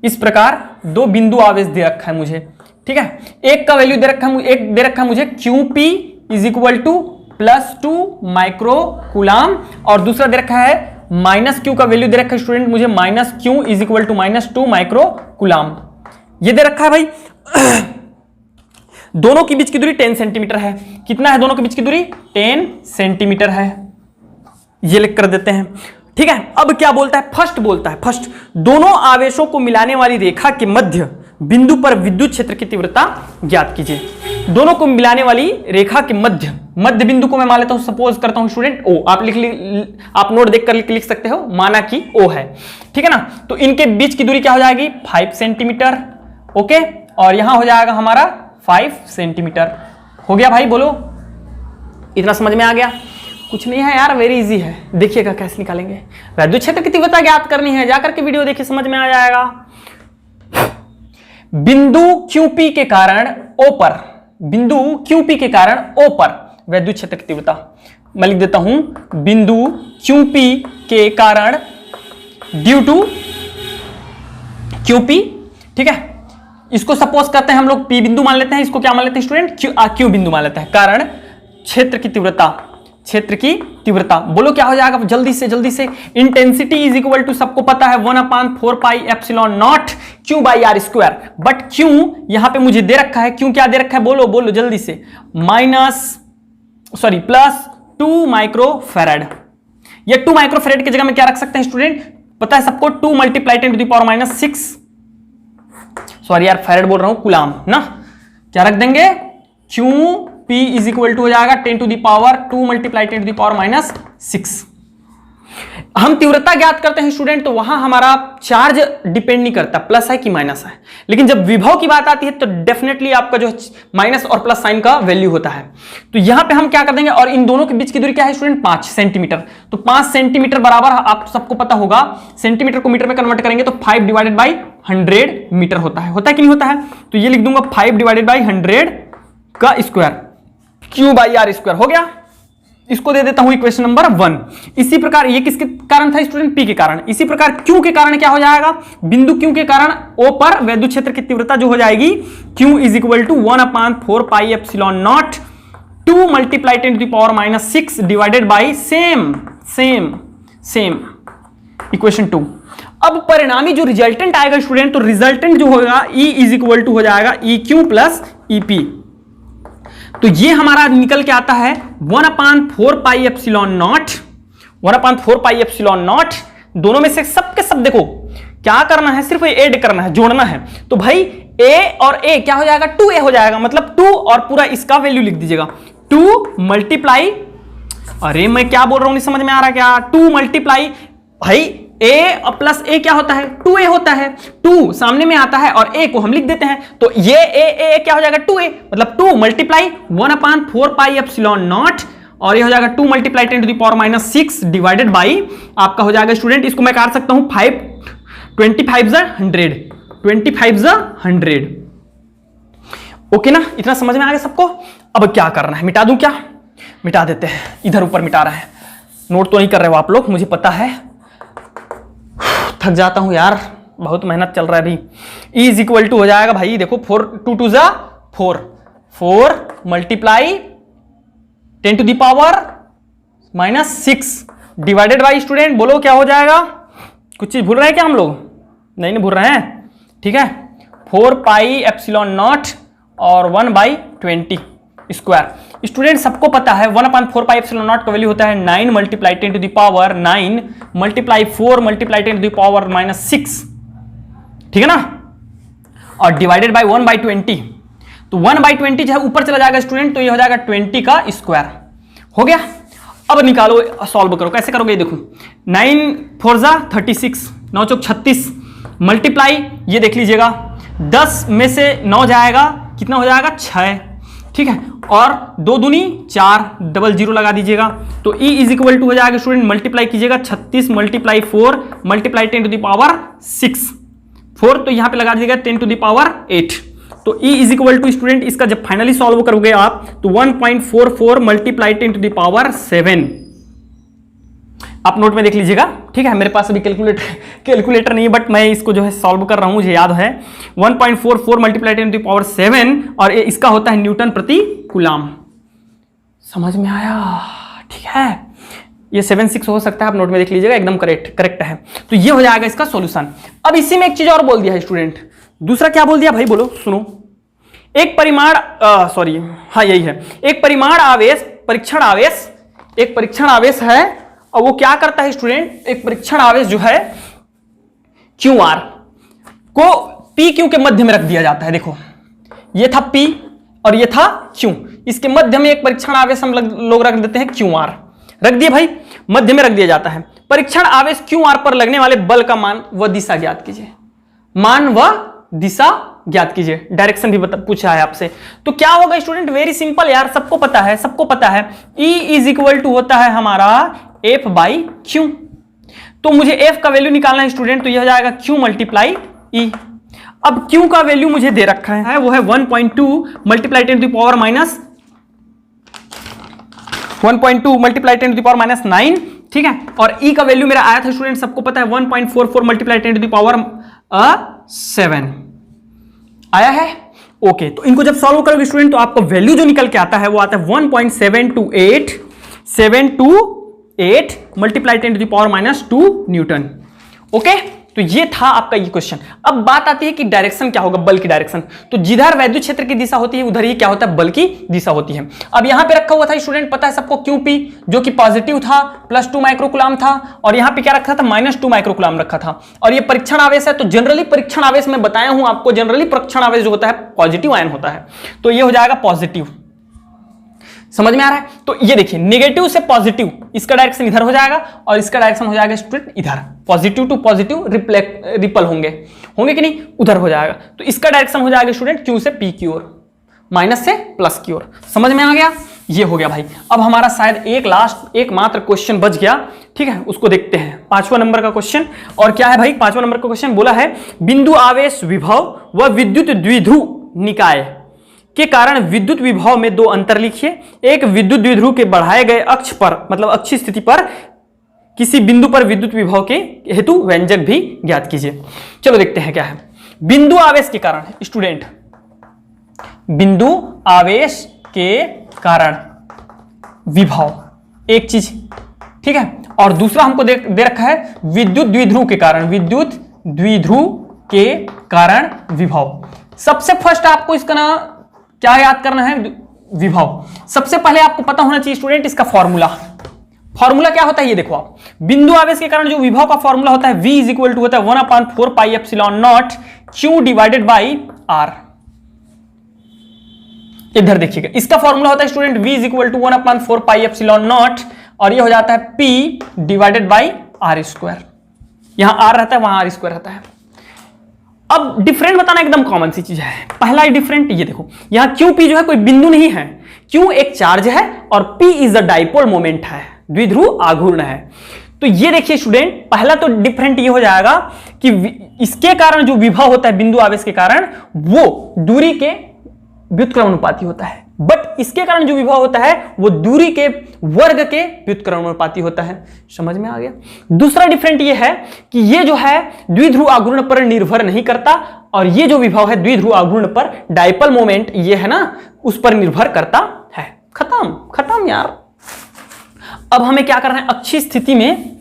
इस प्रकार दो बिंदु आवेश दे रखा है मुझे, ठीक है। एक का वैल्यू दे रखा है, एक दे रखा है मुझे QP is equal to +2 microcoulomb और दूसरा दे रखा है -Q का वैल्यू दे रखा है स्टूडेंट मुझे -Q is equal to -2 microcoulomb. ये दे रखा है भाई। दोनों के बीच की दूरी 10 सेंटीमीटर है। कितना है दोनों के बीच की दूरी? 10 सेंटीमीटर है। ये लिख कर देते हैं, ठीक है। अब क्या बोलता है, फर्स्ट बोलता है, फर्स्ट दोनों आवेशों को मिलाने वाली रेखा के मध्य बिंदु पर विद्युत क्षेत्र की तीव्रता ज्ञात कीजिए। दोनों को मिलाने वाली रेखा के मध्य बिंदु को मैं मान लेता हूं, सपोज करता हूं स्टूडेंट O। आप नोट देखकर लिख सकते हो, माना कि O है, ठीक है ना। तो इनके बीच की दूरी क्या हो जाएगी? 5 सेंटीमीटर, ओके। और यहां हो जाएगा हमारा 5 सेंटीमीटर। हो गया भाई, बोलो इतना समझ में आ गया? कुछ नहीं है यार, वेरी इजी है। देखिएगा कैसे निकालेंगे। विद्युत क्षेत्र की तीव्रता ज्ञात करनी है, जाकर के वीडियो देखिए, समझ में आ जाएगा। बिंदु QP के कारण O पर, बिंदु QP के कारण O पर विद्युत क्षेत्र की तीव्रता मैं लिख देता हूं, बिंदु QP के कारण ड्यू टू QP, ठीक है। इसको सपोज करते हैं हम लोग P बिंदु मान लेते हैं, इसको क्या मान लेते हैं स्टूडेंट? Q बिंदु मान लेते हैं। कारण क्षेत्र की तीव्रता, क्षेत्र की तीव्रता बोलो क्या हो जाएगा जल्दी से। इंटेंसिटी इज इक्वल टू, सबको पता है 1/4 pi epsilon not Q/r²। But Q यहां पे मुझे दे रखा है, Q क्या दे रखा है बोलो जल्दी से, +2 माइक्रोफैराड। ये 2 माइक्रोफैराड की जगह में क्या रख सकते हैं स्टूडेंट? पता है सबको, 2 multiply 10 to the power -6, sorry यार फैराड बोल रहा हूं, कूलाम ना। क्या रख देंगे? QP इज इक्वल टू हो जाएगा 10 to the power 2 multiply 10 to the power -6। हम तीव्रता ज्ञात करते हैं स्टूडेंट, तो वहां हमारा चार्ज डिपेंड नहीं करता प्लस है कि माइनस है, लेकिन जब विभव की बात आती है तो डेफिनेटली आपका जो माइनस और प्लस साइन का वैल्यू होता है। तो यहां पे हम क्या कर देंगे, और इन दोनों के बीच की दूरी क्या है स्टूडेंट? 5 सेंटीमीटर। तो 5 सेंटीमीटर बराबर आप सबको पता होगा, सेंटीमीटर को मीटर में कन्वर्ट करेंगे तो 5/100 मीटर होता है कि नहीं होता है? तो ये लिख दूंगा 5/100 का स्क्वायर, Q/r²। हो गया। इसको दे देता हूं इक्वेशन नंबर 1। इसी प्रकार ये किसके कारण था स्टूडेंट? P के कारण। इसी प्रकार Q के कारण क्या हो जाएगा? बिंदु Q के कारण O पर विद्युत क्षेत्र की तीव्रता जो हो जाएगी Q is equal to 1/4 pi epsilon naught 2 multiply 10 to the power -6 divided by same equation 2। अब परिणामी जो रिजल्टेंट आएगा स्टूडेंट, तो रिजल्टेंट जो होगा E इज इक्वल टू हो जाएगा EQ प्लस EP। तो ये हमारा निकल के आता है 1/4 pi epsilon not, 1/4 pi epsilon not. दोनों में से सबके सब देखो क्या करना है, सिर्फ ऐड करना है, जोड़ना है। तो भाई A और A क्या हो जाएगा? 2A हो जाएगा, मतलब 2 और पूरा इसका वैल्यू लिख दीजिएगा 2 मल्टीप्लाई, अरे मैं क्या बोल रहा हूं नहीं समझ में आ रहा क्या? 2 मल्टीप्लाई भाई A प्लस A क्या होता है? 2A होता है। 2 सामने में आता है और A को हम लिख देते हैं, तो ये A क्या हो जाएगा? 2A, मतलब 2 मल्टीप्लाई 1/4 पाई एप्सिलॉन नॉट, और ये हो जाएगा 2 multiply 10 to the power -6 divided by आपका हो जाएगा स्टूडेंट, इसको मैं काट सकता हूं 25 ओके ना। इतना समझ में आ गया सबको? अब क्या करना है, मिटा दूं क्या? मिटा देते हैं, इधर ऊपर मिटा रहे हैं। नोट तो नहीं कर रहे हो आप लोग, मुझे पता है, थक जाता हूं यार, बहुत मेहनत चल रहा है अभी। E इज इक्वल टू हो जाएगा भाई देखो 4 2 जा 4 multiply 10 to the power -6 divided by student बोलो क्या हो जाएगा? कुछ चीज भूल रहे हैं क्या हम लोग? नहीं भूल रहे हैं, ठीक है। 4 पाई एप्सिलॉन नॉट और 1/20 स्क्वायर। स्टूडेंट सबको पता है 1/4 पाई एप्सिलॉन नॉट का वैल्यू होता है 9 multiply 10 to the power 9 multiply 4 multiply 10 to the power -6, ठीक है ना, और डिवाइडेड बाय 1/20। तो 1/20 जो है ऊपर चला जाएगा स्टूडेंट, तो ये हो जाएगा 20 का स्क्वायर। हो गया। अब निकालो, सॉल्व करो। कैसे करोगे? देखो 9 4 जा 36, 9 चौक 36 मल्टीप्लाई, ये देख लीजिएगा 10 में से 9 जाएगा, कितना हो जाएगा? 6। ठीक है, और 2 दूनी 4, डबल 0 लगा दीजिएगा। तो E इज इक्वल टू हो जाएगा स्टूडेंट, मल्टीप्लाई कीजिएगा 36 multiply 4 multiply 10 to the power 6, 4 तो यहां पे लगा दीजिएगा 10 टू द पावर 8। तो E is equal to student इसका जब फाइनली सॉल्व करोगे आप तो 1.44 मल्टीप्लाई 10 टू द पावर 7, आप नोट में देख लीजिएगा। ठीक है, मेरे पास अभी कैलकुलेटर नहीं है, बट मैं इसको जो है सॉल्व कर रहा हूं, मुझे याद है 1.44 मल्टीप्लाई 10 टू द पावर 7 और इसका होता है न्यूटन प्रति कूलाम। समझ में आया? ठीक है, ये 7-6 हो सकता है, आप नोट में देख लीजिएगा, एकदम करेक्ट है। तो ये हो जाएगा इसका सॉल्यूशन। अब इसी में एक चीज और बोल दिया है स्टूडेंट, दूसरा क्या बोल दिया भाई, बोलो सुनो। एक परिमाण हाँ यही है, एक परिमाण आवेश परीक्षण आवेश है, और वो क्या करता है स्टूडेंट, एक परीक्षण आवेश जो है QR को PQ के मध्य में रख दिया जाता है। देखो ये था P और ये था Q, इसके मध्य में एक परीक्षण आवेश हम लोग रख देते हैं QR, रख दिए भाई, मध्य में रख दिया जाता है। परीक्षण आवेश QR पर लगने वाले बल का मान व दिशा ज्ञात कीजिए, मान व दिशा ज्ञात कीजिए, डायरेक्शन भी पूछा है आपसे। तो क्या होगा स्टूडेंट, वेरी सिंपल यार, सबको पता है E इज इक्वल टू होता है हमारा F बाई Q। तो मुझे F का वैल्यू निकालना है स्टूडेंट, तो यह हो जाएगा Q मल्टीप्लाई E। अब Q का वैल्यू मुझे दे रखा है, वो है 1.2 multiply 10 to the power minus 1.2 multiply 10 to the power minus 9, ठीक है, और E का वैल्यू मेरा आया था स्टूडेंट, सबको पता है 1.44 मल्टीप्लाई 10 टू द पावर 7 आया है। ओके, तो इनको जब सॉल्व करोगे स्टूडेंट तो आपको वैल्यू जो निकल के आता है वो आता है 1.728 multiply 10 to the power minus 2 newton. Okay, तो ये था आपका ये क्वेश्चन। अब बात आती है कि डायरेक्शन क्या होगा, बल की डायरेक्शन। तो जिधर वैद्युत क्षेत्र की दिशा होती है उधर ही क्या होता है, बल की दिशा होती है। अब यहां पे रखा हुआ था स्टूडेंट, पता है सबको, QP जो कि पॉजिटिव था, +2 माइक्रोकूलाम था, और यहां पे क्या रखा था, -2 माइक्रोकूलाम रखा था। और ये परीक्षण आवेश है, तो जनरली परीक्षण आवेश में बताया हूं आपको, जनरली परीक्षण आवेश जो होता है पॉजिटिव आयन होता है, तो ये हो जाएगा पॉजिटिव। समझ में आ रहा है? तो ये देखिए, नेगेटिव से पॉजिटिव, इसका डायरेक्शन इधर हो जाएगा और इसका डायरेक्शन हो जाएगा स्टूडेंट इधर। पॉजिटिव टू पॉजिटिव रिपल होंगे कि नहीं, उधर हो जाएगा। तो इसका डायरेक्शन हो जाएगा स्टूडेंट Q से P की ओर, माइनस से प्लस की ओर। समझ में आ गया? ये हो गया भाई। अब हमारा शायद एक मात्र क्वेश्चन बच गया, ठीक है, उसको देखते हैं। 5वां नंबर का क्वेश्चन, और क्या है भाई 5वां नंबर का क्वेश्चन बोला है, बिंदु आवेश विभव व विद्युत द्विध्रुव निकाय के कारण विद्युत विभव में 2 अंतर लिखिए। एक विद्युत द्विध्रुव के बढ़ाए गए अक्ष पर, मतलब अक्षीय स्थिति पर किसी बिंदु पर विद्युत विभव के हेतु व्यंजक भी ज्ञात कीजिए। चलो देखते हैं क्या है। बिंदु आवेश के कारण स्टूडेंट, बिंदु आवेश के कारण विभव एक चीज, ठीक है, और दूसरा हमको दे रखा है विद्युत द्विध्रुव के कारण, विद्युत द्विध्रुव के कारण विभव। सबसे फर्स्ट आपको इसका ना क्या याद करना है, विभव। सबसे पहले आपको पता होना चाहिए स्टूडेंट इसका फॉर्मूला क्या होता है, ये देखो आप, बिंदु आवेश के कारण जो विभव का फॉर्मूला होता है, V इज इक्वल टू होता है 1/4 pi epsilon naught Q divided by R। इधर देखिएगा, इसका फॉर्मूला होता है student V is equal to 1/4 pi epsilon naught, और ये हो जाता है P डिवाइडेड बाई R²। यहां R रहता है, वहां R² रहता है। अब डिफरेंट बताना एकदम कॉमन सी चीज है। पहला डिफरेंट, ये देखो, यहां QP जो है कोई बिंदु नहीं है, Q एक चार्ज है और P is the dipole moment है, द्विध्रुव आघूर्ण है। तो ये देखिए स्टूडेंट, पहला तो डिफरेंट ये हो जाएगा कि इसके कारण जो विभव होता है बिंदु आवेश के कारण, वो दूरी के व्युत्क्रमानुपाती होता है, बट इसके कारण जो विभव होता है वो दूरी के वर्ग के व्युत्क्रमानुपाती होता है। समझ में आ गया? दूसरा डिफरेंट ये है कि ये जो है द्विध्रुव आघूर्ण पर निर्भर नहीं करता, और ये जो विभव है द्विध्रुव आघूर्ण पर, डाइपोल मोमेंट ये है ना, उस पर निर्भर करता है। खत्म यार। अब हमें क्या करना है, अक्षीय स्थिति में,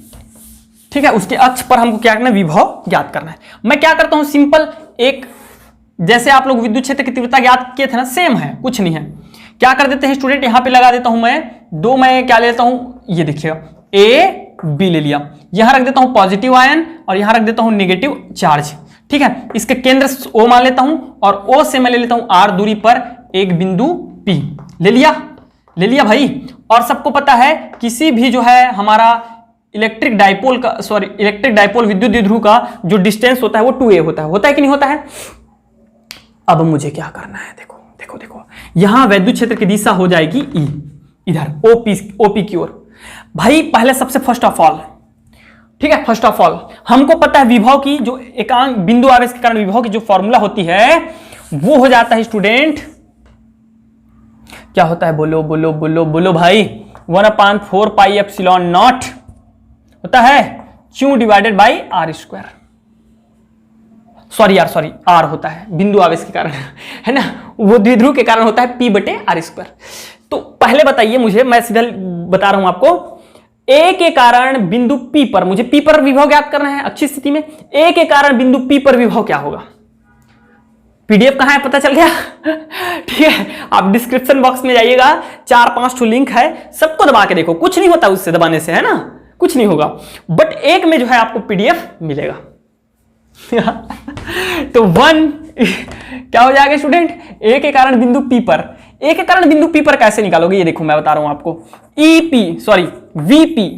ठीक है, उसके अक्ष पर हमको क्या करना है, विभव ज्ञात करना है। मैं क्या करता हूं, सिंपल एक, जैसे आप लोग विद्युत क्षेत्र की तीव्रता ज्ञात किए थे ना, सेम है, कुछ नहीं है। क्या कर देते हैं स्टूडेंट, यहां पे लगा देता हूं मैं क्या ले लेता हूं, ये देखिएगा A B ले लिया, यहां रख देता हूं पॉजिटिव आयन और यहां रख देता हूं नेगेटिव चार्ज, ठीक है। इसके केंद्र O मान लेता हूं और O से मैं ले लेता हूं R दूरी पर एक बिंदु P। ले लिया भाई। और सबको पता है किसी भी जो है हमारा इलेक्ट्रिक डाइपोल विद्युत द्विध्रुव का जो डिस्टेंस होता है वो 2a होता है कि नहीं होता है। अब मुझे क्या करना है, देखो देखो यहां वैद्युत क्षेत्र की दिशा हो जाएगी ई, इधर ओपी की ओर। भाई पहले सबसे फर्स्ट ऑफ ऑल, ठीक है, फर्स्ट ऑफ ऑल हमको पता है विभव की जो एकांक बिंदु आवेश के कारण विभव की जो फॉर्मूला होती है वो हो जाता है स्टूडेंट, क्या होता है, बोलो बोलो बोलो बोलो भाई, 1/4 पाई एप्सिलॉन नॉट होता है Q divided by R square. Sorry R होता है बिंदु आवेश के कारण, है ना, वो द्विध्रुव के कारण होता है P/r²। तो पहले बताइए मुझे, मैं सीधा बता रहा हूं आपको, A के कारण बिंदु P पर, मुझे P पर विभव ज्ञात करना है अच्छी स्थिति में, A के कारण बिंदु P पर विभव क्या होगा? पीडीएफ कहां है पता चल गया? ठीक है, आप डिस्क्रिप्शन बॉक्स में जाइएगा, 4-5 ठो लिंक है, सबको दबा के देखो, कुछ नहीं होता उससे दबाने से, है ना, कुछ नहीं होगा, बट एक में जो है आपको पीडीएफ मिलेगा। तो 1 क्या हो जाएगा स्टूडेंट, ए के कारण बिंदु पी पर, ए के कारण बिंदु पी पर कैसे निकालोगे, ये देखो मैं बता रहा हूं आपको, वीपी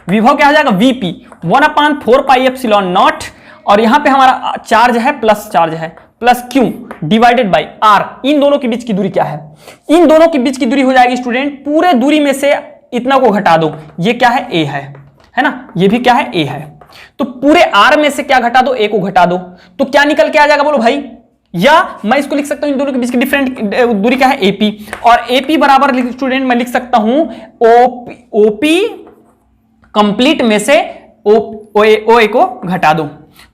विभव क्या हो जाएगा, वीपी 1/4 पाई एप्सिलॉन नॉट, और यहां पे हमारा चार्ज है, प्लस चार्ज है, plus q divided by r. इन दोनों के बीच की दूरी क्या है, इन दोनों के बीच की दूरी हो जाएगी स्टूडेंट, पूरे दूरी में से इतना को घटा दो, ये क्या है, ए है ना, ये भी क्या है, ए है, तो पूरे आर में से क्या घटा दो, ए को घटा दो, तो क्या निकल के आ जाएगा बोलो भाई, या मैं इसको लिख सकता हूं इन दोनों के बीच की डिफरेंट दूरी क्या है, एपी, और एपी बराबर स्टूडेंट मैं लिख सकता हूं ओपी कंप्लीट में से ओ ए को घटा दो,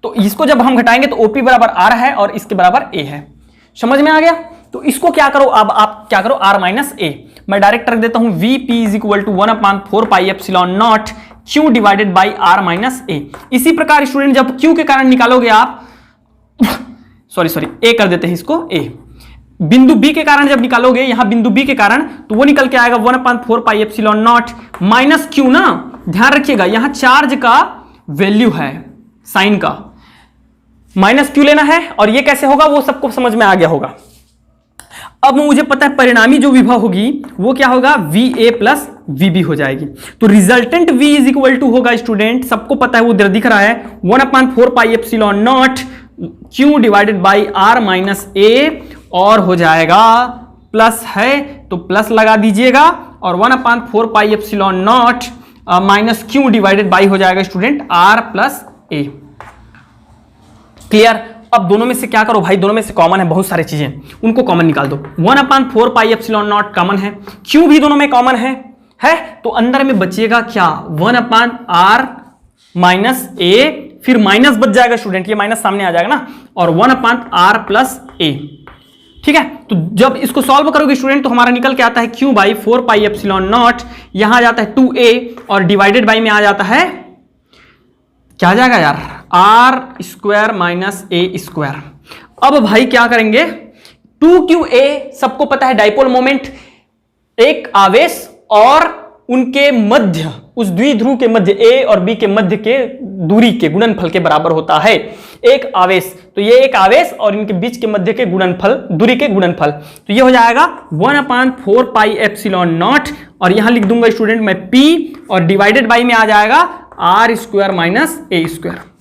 तो इसको जब हम घटाएंगे तो ओपी बराबर आर है और इसके बराबर ए है, समझ में आ गया? तो इसको क्या करो, अब आप क्या करो, आर माइनस ए, मैं डायरेक्ट रख देता हूं VP is equal to 1/4 pi epsilon naught q divided by r minus a. इसी प्रकार स्टूडेंट जब क्यू के कारण निकालोगे आप सॉरी ए कर देते हैं इसको, ए बिंदु बी के कारण जब निकालोगे, यहां बिंदु बी के कारण, तो वो निकल के आएगा 1/4 pi epsilon not minus Q ना, ध्यान रखिएगा यहां चार्ज का वैल्यू है, साइन का माइनस क्यू लेना है, और ये कैसे होगा वो सबको समझ में आ गया होगा। अब मुझे पता है परिणामी जो विभव होगी वो क्या होगा, VA प्लस VB हो जाएगी, तो resultant V is equal to होगा स्टूडेंट, सबको पता है वो दिख रहा है 1/4 pi epsilon naught Q divided by R minus A, और हो जाएगा प्लस है तो प्लस लगा दीजिएगा, और 1/4 pi epsilon not minus Q divided by हो जाएगा student R plus A। Clear? अब दोनों में से क्या करो भाई, दोनों में से कॉमन है बहुत सारी चीजें, उनको कॉमन निकाल दो, 1/4 पाई एप्सिलॉन नॉट कॉमन है, Q भी दोनों में कॉमन है, तो अंदर में बचिएगा क्या, 1/r माइनस ए, फिर माइनस बच जाएगा स्टूडेंट, ये माइनस सामने आ जाएगा ना, और 1/r प्लस ए। ठीक है, तो जब इसको सॉल्व करोगे स्टूडेंट तो हमारा निकल के आता है Q by 4 pi epsilon not, यहां आ जाता है 2a, और डिवाइडेड बाई में आ जाता है, क्या आ जाएगा यार, R square minus A square. अब भाई क्या करेंगे, 2qa सबको पता है डाइपोल मोमेंट, एक आवेश और उनके मध्य, उस द्विध्रुव के मध्य A और B के मध्य के दूरी के गुणनफल के बराबर होता है, एक आवेश, तो ये एक आवेश और इनके बीच के मध्य के गुणनफल, दूरी के गुणनफल, तो ये हो जाएगा 1/4 पाई एप्सिलॉन नॉट, और यहां लिख दूंगा स्टूडेंट मैं P, और डिवाइडेड बाई में आ जाएगा R square minus A square.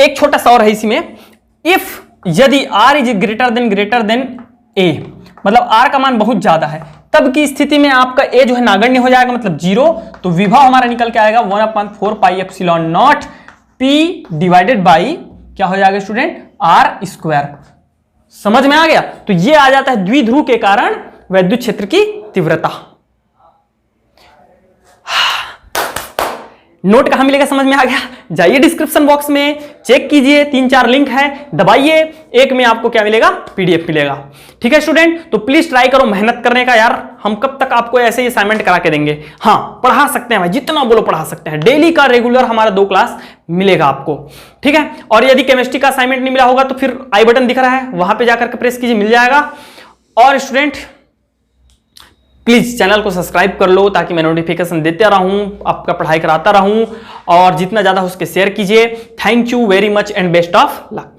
एक छोटा सा और है इसमें, इफ यदि R is greater than A, मतलब R का मान बहुत ज्यादा है, तब की स्थिति में आपका A जो है नागण्य हो जाएगा, मतलब 0, तो विभव हमारा निकल के आएगा 1/4 pi epsilon not P divided by क्या हो जाएगा स्टूडेंट, R स्क्वायर। समझ में आ गया? तो ये आ जाता है द्विध्रुव के कारण वैद्युत क्षेत्र की तीव्रता। नोट कहां मिलेगा, समझ में आ गया? जाइए डिस्क्रिप्शन बॉक्स में चेक कीजिए, 3-4 लिंक है, दबाइए, एक में आपको क्या मिलेगा, पीडीएफ मिलेगा। ठीक है स्टूडेंट, तो प्लीज ट्राई करो मेहनत करने का यार, हम कब तक आपको ऐसे ही असाइनमेंट करा के देंगे। हाँ पढ़ा सकते हैं भाई, जितना बोलो पढ़ा सकते हैं, डेली का रेगुलर हमारा 2 क्लास मिलेगा आपको। ठीक है, और यदि केमिस्ट्री का असाइनमेंट नहीं मिला होगा तो फिर आई बटन दिख रहा है, वहां पर जाकर के प्रेस कीजिए, मिल जाएगा। और स्टूडेंट प्लीज चैनल को सब्सक्राइब कर लो ताकि मैं नोटिफिकेशन देते रहूं, आपका पढ़ाई कराता रहूं, और जितना ज्यादा हो उसके शेयर कीजिए। Thank you very much and best of luck.